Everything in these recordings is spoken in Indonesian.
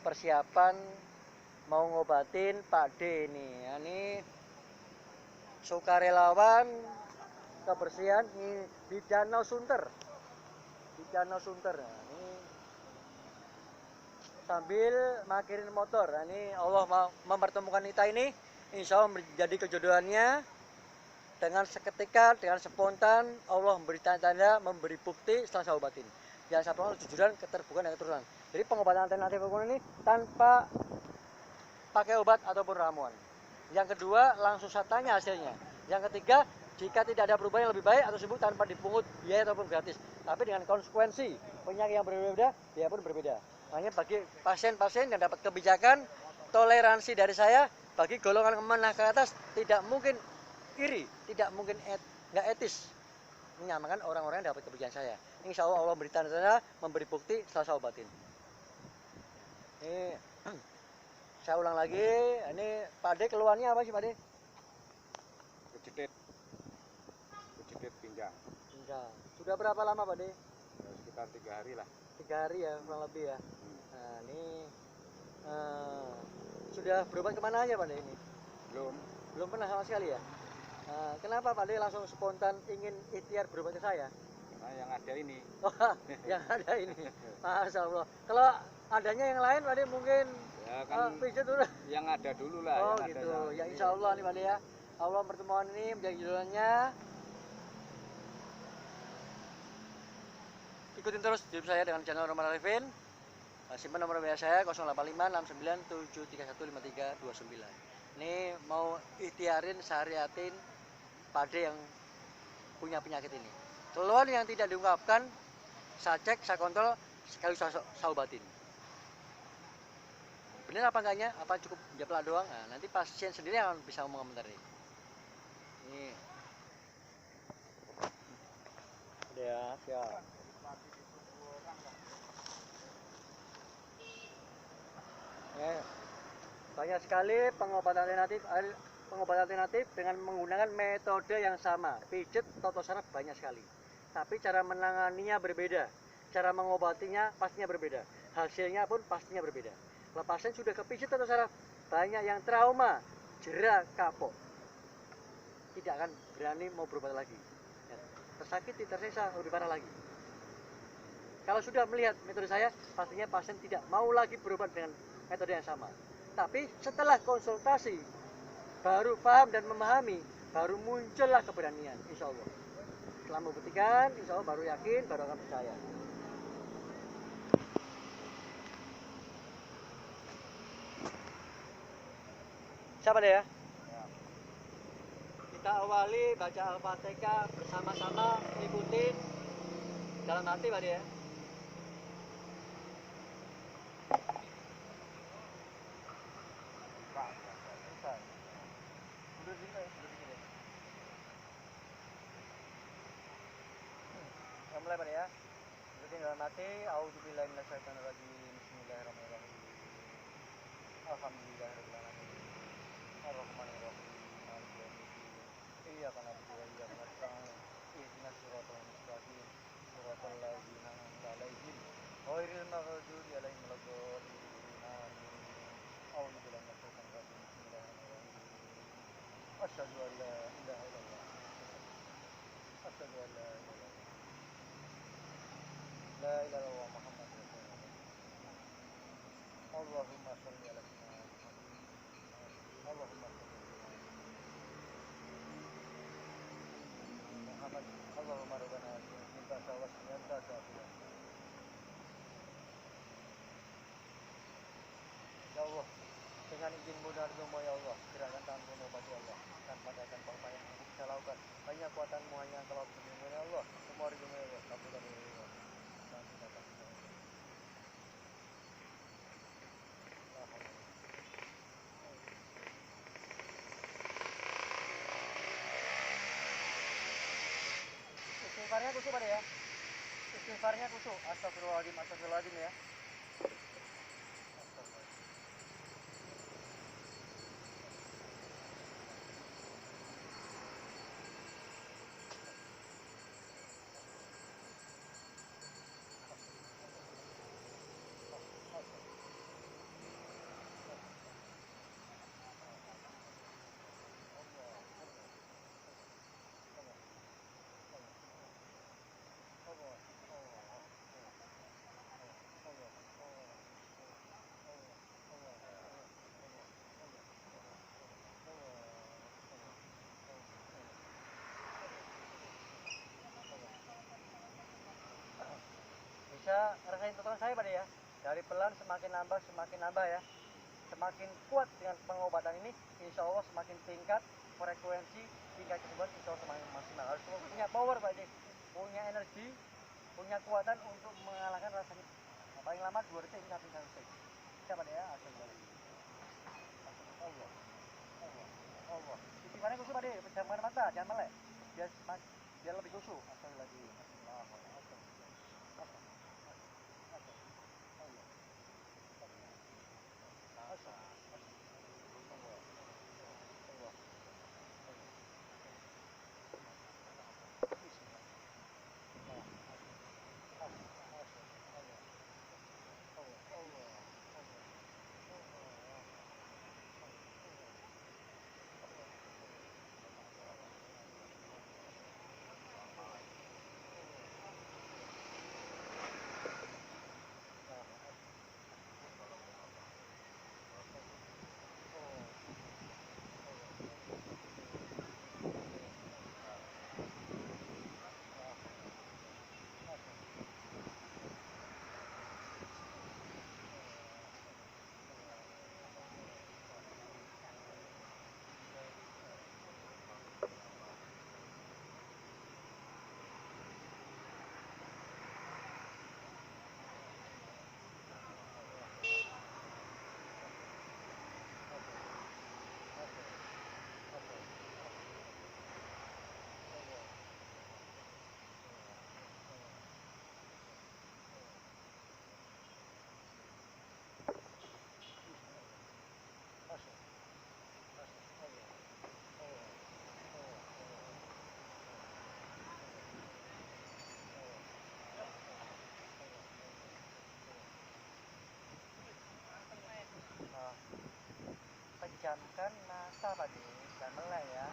persiapan mau ngobatin Pak D ini. Ini sukarelawan kebersihan di Danau Sunter. Di Danau Sunter. Nah, ini sambil makirin motor. Nah, ini Allah mempertemukan kita ini, insya Allah menjadi kejodohannya. Dengan seketika, dengan spontan, Allah memberi tanda-tanda, memberi bukti setelah saya obatin. Jangan sampai kejujuran, keterbukaan, dan keturunan. Jadi pengobatan alternatif ini tanpa pakai obat ataupun ramuan. Yang kedua, langsung saya tanya hasilnya. Yang ketiga, jika tidak ada perubahan yang lebih baik atau sembuh tanpa dipungut biaya ataupun gratis, tapi dengan konsekuensi penyakit yang berbeda, biaya pun berbeda. Hanya bagi pasien-pasien yang dapat kebijakan toleransi dari saya, bagi golongan menengah ke atas tidak mungkin iri, tidak mungkin nggak etis menyamakan orang-orang yang dapat kebijakan saya. Insya Allah Allah memberi tanda-tanda, memberi bukti setelah saya obatin. Ini saya ulang lagi, ini Pak D keluhannya apa sih Pak D? Kejedit pinggang. Sudah berapa lama Pak D? Sekitar 3 hari lah. 3 hari ya, kurang lebih ya. Nah ini sudah berobat kemana aja Pak D ini? Belum pernah sama sekali ya? Kenapa Pak D langsung spontan ingin ikhtiar berobat ke saya? Nah, yang ada ini. Oh, yang ada ini. Masya Allah. Kalau adanya yang lain Pak D mungkin ya kan pijat udah. Yang ada dulu lah. Oh yang gitu. Ya insya Allah nih Pak D ya. Allah pertemuan ini menjadi judulnya. Ikutin terus YouTube saya dengan channel Roman Arifin. Simpan nomor WA saya 085697315329. Ini mau ikhtiarin syariatin Pak D yang punya penyakit ini. Keluhan yang tidak diungkapkan, saya cek, saya kontrol, sekali saya obatin. Benar apa enggaknya? Apa cukup jabla doang? Nah, nanti pasien sendiri yang bisa mengomentari. Ini. Udah ya, siap. Ya, banyak sekali pengobatan alternatif dengan menggunakan metode yang sama, pijat, toto saraf banyak sekali. Tapi cara menanganinya berbeda, cara mengobatinya pastinya berbeda, hasilnya pun pastinya berbeda. Kalau pasien sudah kepijat toto saraf, banyak yang trauma, jera, kapok, tidak akan berani mau berobat lagi. Ya, tersakiti, tersiksa, lebih parah lagi. Kalau sudah melihat metode saya, pastinya pasien tidak mau lagi berobat dengan metode yang sama. Tapi setelah konsultasi, baru paham dan memahami, baru muncullah keberanian, insya Allah. Setelah membuktikan, insya Allah baru yakin, baru akan percaya. Siapa deh ya? Kita awali baca Al-Fatihah bersama-sama, ikutin dalam hati Pak ya. Mulai Pak ya. Ikutin dalam hati. A'udzubillahi minasyaitonirrajim. Bismillahirrahmanirrahim. Alhamdulillahirabbil alamin. Arrahmanirrahim. Maliki yaumiddin. Iyyaka na'budu wa iyyaka nasta'in. Ihdinas siratal mustaqim. Siratal ladzina an'amta 'alaihim ghairil maghdubi 'alaihim waladdallin. Amin. A'udzubillahi minasyaitonirrajim. Bismillahirrahmanirrahim. Asyhadu an la ilaha illallah. Asyhadu an la ilaha illallah. La ilaha illallah Muhammad Rasulullah. Allahumma sholli ala sayyidina Muhammad. Allahumma sholli ala Muhammad. Allahumma rabbana minta sawas minta sawas. Ya Allah, dengan izin-Mu dan ridho-Mu ya Allah, gerakan tangan-Mu mengobati Allah, tanpa datang apa yang aku bisa lakukan. Banyak kuatan-Mu hanya Engkau sendiri ya Allah. Semua ridho-Mu ya Allah, kabulkan ya Allah. Istighfarnya kusuk pada ya. Istighfarnya kusuk. Astagfirullahaladzim, astagfirullahaladzim ya. bisa rasain tontonan saya Pak De ya. Dari pelan semakin nambah ya. Semakin kuat dengan pengobatan ini, insya Allah semakin tingkat frekuensi tingkat kesembuhan insya Allah semakin maksimal. Harus punya power Pak De, punya energi, punya kekuatan untuk mengalahkan rasa sakit. Nah, paling lama 2 detik sampai 1 detik. Bisa Pak De ya. Allah, Allah, Allah. Titiknya kusuk Pak De, pejamkan mata, jangan melek. Biar lebih kusuk. Astagfirullahaladzim. Pejamkan mata Pak De, jangan melek ya.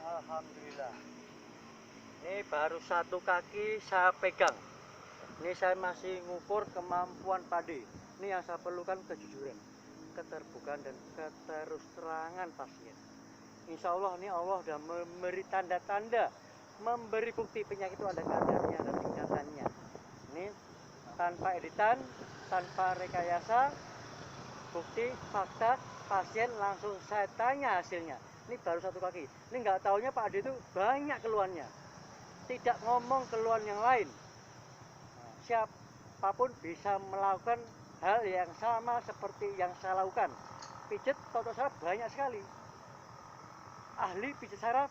Alhamdulillah. Ini baru satu kaki saya pegang. Ini saya masih ngukur kemampuan pade. Ini yang saya perlukan kejujuran, keterbukaan dan keterus terangan pasien. Insya Allah ini Allah sudah memberi tanda-tanda, memberi bukti penyakit itu ada kadarnya, ada tingkatannya. Ini tanpa editan, tanpa rekayasa, bukti, fakta, pasien langsung saya tanya hasilnya. Ini baru satu kaki. Ini nggak taunya Pak Ade itu banyak keluhannya. Tidak ngomong keluhan yang lain. Siapapun bisa melakukan hal yang sama seperti yang saya lakukan. Pijet toto saraf banyak sekali. Ahli pijet saraf,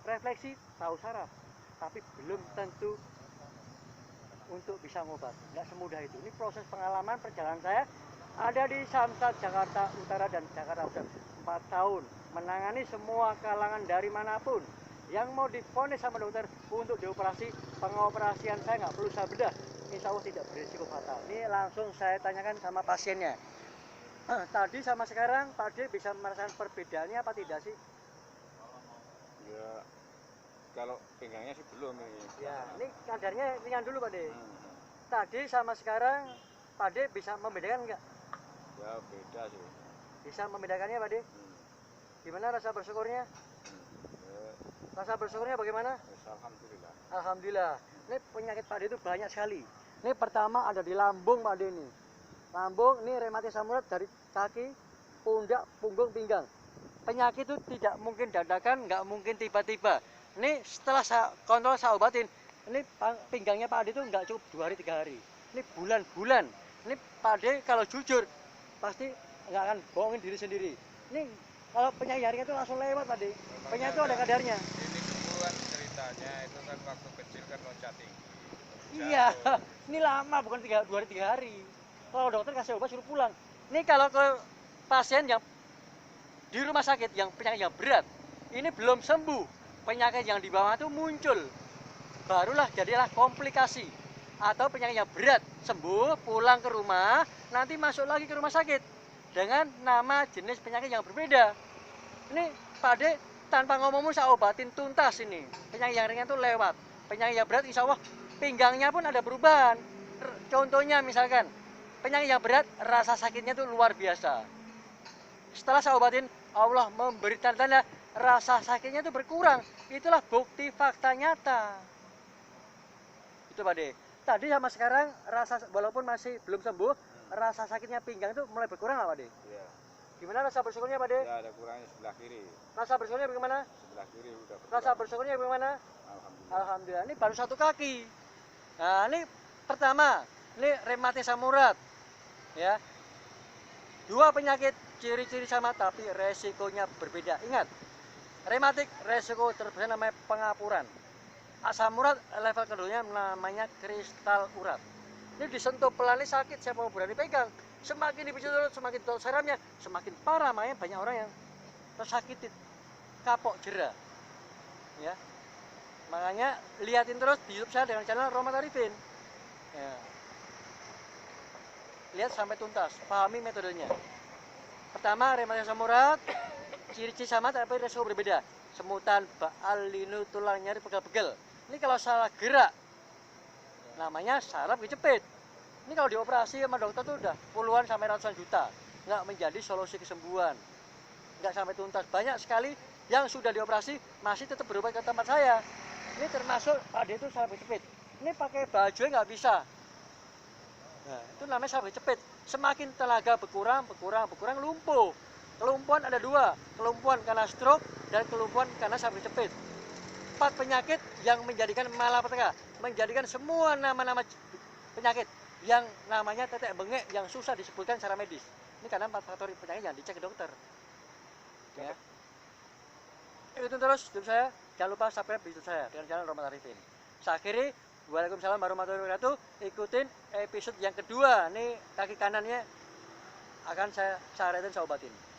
refleksi tahu saraf, tapi belum tentu untuk bisa ngobat. Nggak semudah itu. Ini proses pengalaman perjalanan saya ada di Samsat Jakarta Utara dan Jakarta Pusat 4 tahun menangani semua kalangan dari manapun yang mau divonis sama dokter untuk dioperasi. Pengoperasian saya nggak perlu saya bedah, insya Allah tidak berisiko fatal. Ini langsung saya tanyakan sama pasiennya. Tadi sama sekarang Pak D bisa merasakan perbedaannya apa tidak sih? Ya, kalau pinggangnya sih belum ini. Ya, ini kadarnya ringan dulu Pak D. Tadi sama sekarang Pak D bisa membedakan nggak? Ya beda sih. Bisa membedakannya Pak D? Gimana rasa bersyukurnya? Ya, Rasa bersyukurnya bagaimana? alhamdulillah. Alhamdulillah. Ini penyakit Pak D itu banyak sekali. Ini pertama ada di lambung Pak D ini. Lambung ini rematis asam urat dari kaki, pundak, punggung, pinggang. Penyakit itu tidak mungkin dadakan, nggak mungkin tiba-tiba. Ini setelah saya kontrol, saya obatin. Ini pinggangnya Pak D itu nggak cukup 2 hari 3 hari. Ini bulan-bulan. Ini Pak D kalau jujur pasti nggak akan bohongin diri sendiri. Ini kalau penyakit jaringan itu langsung lewat Pak D. Penyakit itu ada kadarnya. Ini duluan ceritanya itu kan waktu kecil kan loncat tinggi. Iya, ini lama bukan 2 hari 3 hari. Kalau dokter kasih obat suruh pulang. Ini kalau ke pasien yang di rumah sakit yang penyakit yang berat, ini belum sembuh, penyakit yang di bawah itu muncul, barulah jadilah komplikasi atau penyakit yang berat sembuh pulang ke rumah, nanti masuk lagi ke rumah sakit dengan nama jenis penyakit yang berbeda. Ini Pak D tanpa ngomong saya obatin tuntas ini. Penyakit yang ringan itu lewat, penyakit yang berat insya Allah pinggangnya pun ada perubahan. Contohnya misalkan penyakit yang berat rasa sakitnya itu luar biasa. Setelah saya obatin Allah memberi tanda rasa sakitnya itu berkurang. Itulah bukti fakta nyata. Itu Pak D. Tadi sama sekarang rasa walaupun masih belum sembuh, rasa sakitnya pinggang itu mulai berkurang nggak Pak D? Iya. Gimana rasa bersyukurnya Pak D? Ya ada kurangnya sebelah kiri. Rasa bersyukurnya bagaimana? Sebelah kiri udah berkurang. Rasa bersyukurnya bagaimana? Alhamdulillah. Alhamdulillah. Ini baru satu kaki. Nah ini pertama, ini rematis asam urat. Ya. 2 penyakit ciri-ciri sama tapi resikonya berbeda. Ingat, rematik resiko terbesar namanya pengapuran. Asam urat level keduanya namanya kristal urat. Ini disentuh pelan ini sakit, siapa mau berani pegang. Semakin dipijat semakin tahu sarafnya, semakin parah. Makanya banyak orang yang tersakiti, kapok jera. Ya. Makanya liatin terus di YouTube saya dengan channel Rohmat Arifin. Ya. Lihat sampai tuntas, pahami metodenya. Pertama, rematis asam urat, ciri-ciri sama tapi resiko berbeda. Semutan, baal, linu, tulang nyari, pegal-pegal. Ini kalau salah gerak, namanya saraf kejepit. Ini kalau dioperasi sama dokter tuh udah puluhan sampai ratusan juta. Nggak menjadi solusi kesembuhan. Nggak sampai tuntas. Banyak sekali yang sudah dioperasi masih tetap berobat ke tempat saya. Ini termasuk Pak D itu saraf kejepit. Ini pakai baju nggak bisa. Nah, itu namanya saraf kejepit. Semakin tenaga berkurang, lumpuh. Kelumpuhan ada 2, kelumpuhan karena stroke dan kelumpuhan karena saraf kejepit. 4 penyakit yang menjadikan malapetaka, menjadikan semua nama-nama penyakit yang namanya tetek bengek yang susah disebutkan secara medis. Ini karena 4 faktor penyakit yang dicek ke dokter. Ya. Ikutin terus YouTube saya, jangan lupa subscribe YouTube saya dengan channel Rohmat Arifin. Saya akhiri, waalaikumsalam warahmatullahi wabarakatuh. Ikutin episode yang kedua. Nih kaki kanannya akan saya redain, saya obatin.